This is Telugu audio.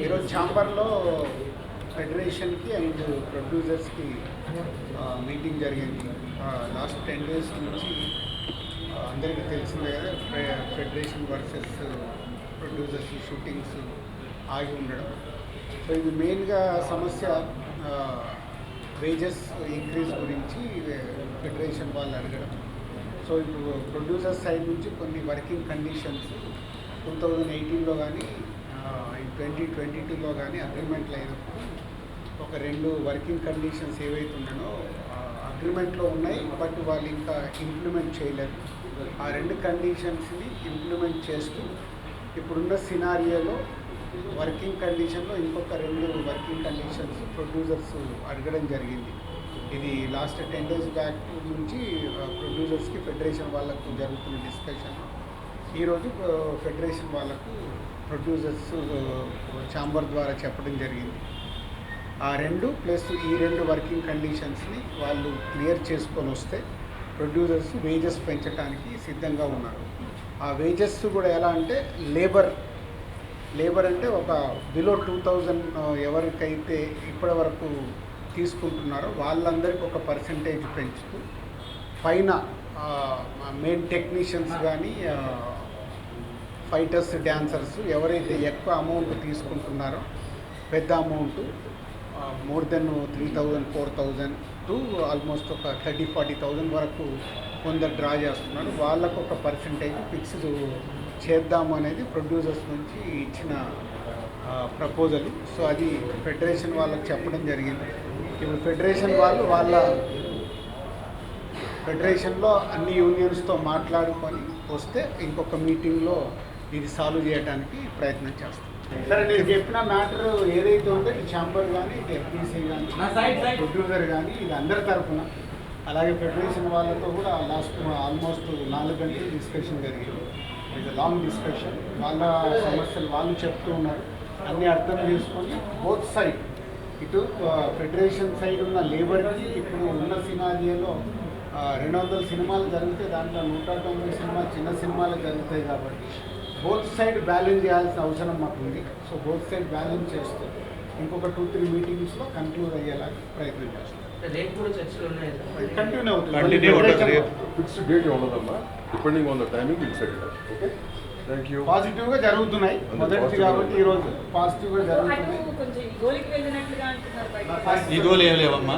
ఈరోజు ఛాంబర్లో ఫెడరేషన్కి అండ్ ప్రొడ్యూసర్స్కి మీటింగ్ జరిగింది. లాస్ట్ 10 days నుంచి అందరికీ తెలిసిందే కదా, ఫెడరేషన్ వర్సెస్ ప్రొడ్యూసర్స్ షూటింగ్స్ ఆగి ఉండడం. సో ఇది మెయిన్గా సమస్య వేజెస్ ఇంక్రీజ్ గురించి ఫెడరేషన్ వాళ్ళు అడగడం. సో ఇప్పుడు ప్రొడ్యూసర్ సైడ్ నుంచి కొన్ని వర్కింగ్ కండిషన్స్ 2018లో కానీ 2022లో కానీ అగ్రిమెంట్లు అయినప్పుడు ఒక 2 వర్కింగ్ కండిషన్స్ ఏవైతే ఉన్నాయో అగ్రిమెంట్లో ఉన్నాయి, బట్ వాళ్ళు ఇంకా ఇంప్లిమెంట్ చేయలేదు. ఆ 2 కండిషన్స్ని ఇంప్లిమెంట్ చేస్తూ ఇప్పుడున్న సినారియోలో వర్కింగ్ కండిషన్లో ఇంకొక 2 వర్కింగ్ కండిషన్స్ ప్రొడ్యూసర్స్ అడగడం జరిగింది. ఇది లాస్ట్ 10 days బ్యాక్ నుంచి ప్రొడ్యూసర్స్కి ఫెడరేషన్ వాళ్ళకు జరుగుతున్న డిస్కషన్. ఈరోజు ఫెడరేషన్ వాళ్ళకు ప్రొడ్యూసర్స్ ఛాంబర్ ద్వారా చెప్పడం జరిగింది. ఆ 2 ప్లస్ ఈ 2 వర్కింగ్ కండిషన్స్ని వాళ్ళు క్లియర్ చేసుకొని వస్తే ప్రొడ్యూసర్స్ వేజెస్ పెంచడానికి సిద్ధంగా ఉన్నారు. ఆ వేజెస్ కూడా ఎలా అంటే లేబర్ అంటే ఒక బిలో 2000 ఎవరికైతే ఇప్పటి వరకు తీసుకుంటున్నారో వాళ్ళందరికీ ఒక పర్సంటేజ్ పెంచుతూ పైన మెయిన్ టెక్నీషియన్స్ కానీ ఫైటర్స్ డాన్సర్స్ ఎవరైతే ఎక్కువ అమౌంట్ తీసుకుంటున్నారో పెద్ద amount more than 3000 4000 to almost ఒక 30,000-40,000 వరకు కొందరు డ్రా చేస్తున్నారు. వాళ్ళకు ఒక పర్సంటేజ్ ఫిక్స్డ్ చేద్దాము అనేది ప్రొడ్యూసర్స్ నుంచి ఇచ్చిన ప్రపోజల్. సో అది ఫెడరేషన్ వాళ్ళకి చెప్పడం జరిగింది. ఇప్పుడు ఫెడరేషన్ వాళ్ళు వాళ్ళ ఫెడరేషన్లో అన్ని యూనియన్స్తో మాట్లాడుకొని వస్తే ఇంకొక మీటింగ్లో ఇది సాల్వ్ చేయడానికి ప్రయత్నం చేస్తాం. సరే, నేను చెప్పిన మ్యాటర్ ఏదైతే ఉందో ఈ ఛాంబర్ కానీ ఇది ఎఫ్టీసీ కానీ ప్రొడ్యూసర్ కానీ ఇది అందరి తరఫున, అలాగే ఫెడరేషన్ వాళ్ళతో కూడా ఆల్మోస్ట్ 4 గంటలు డిస్కషన్ జరిగింది. ఇది లాంగ్ డిస్కషన్. వాళ్ళ సమస్యలు వాళ్ళు చెప్తూ ఉన్నారు, అన్నీ అర్థం చేసుకొని బోత్ సైడ్ ఇటు ఫెడరేషన్ సైడ్ ఉన్న లేబర్కి ఇప్పుడు ఉన్న సినారియోలో 200 సినిమాలు జరిగితే దాంట్లో 190 సినిమాలు చిన్న సినిమాలు జరుగుతాయి. కాబట్టి బోత్ సైడ్ బ్యాలెన్స్ చేయాల్సిన అవసరం మాకు ఉంది. సో బోత్ సైడ్ బ్యాలెన్స్ చేస్తూ ఇంకొక 2-3 మీటింగ్స్లో కన్క్లూడ్ అయ్యేలాగా ప్రయత్నం చేస్తాం. కంటిన్యూ అవుతుంది. ఫిక్స్డ్ డేట్ ఉండదమ్మా, depending on the timing will set. Okay, thank you. పాజిటివ్గా జరుగుతున్నాయి మొదటి కాబట్టి ఈరోజు పాజిటివ్గా జరుగుతున్నాయి. ఈ గోల్ ఏం లేవమ్మా.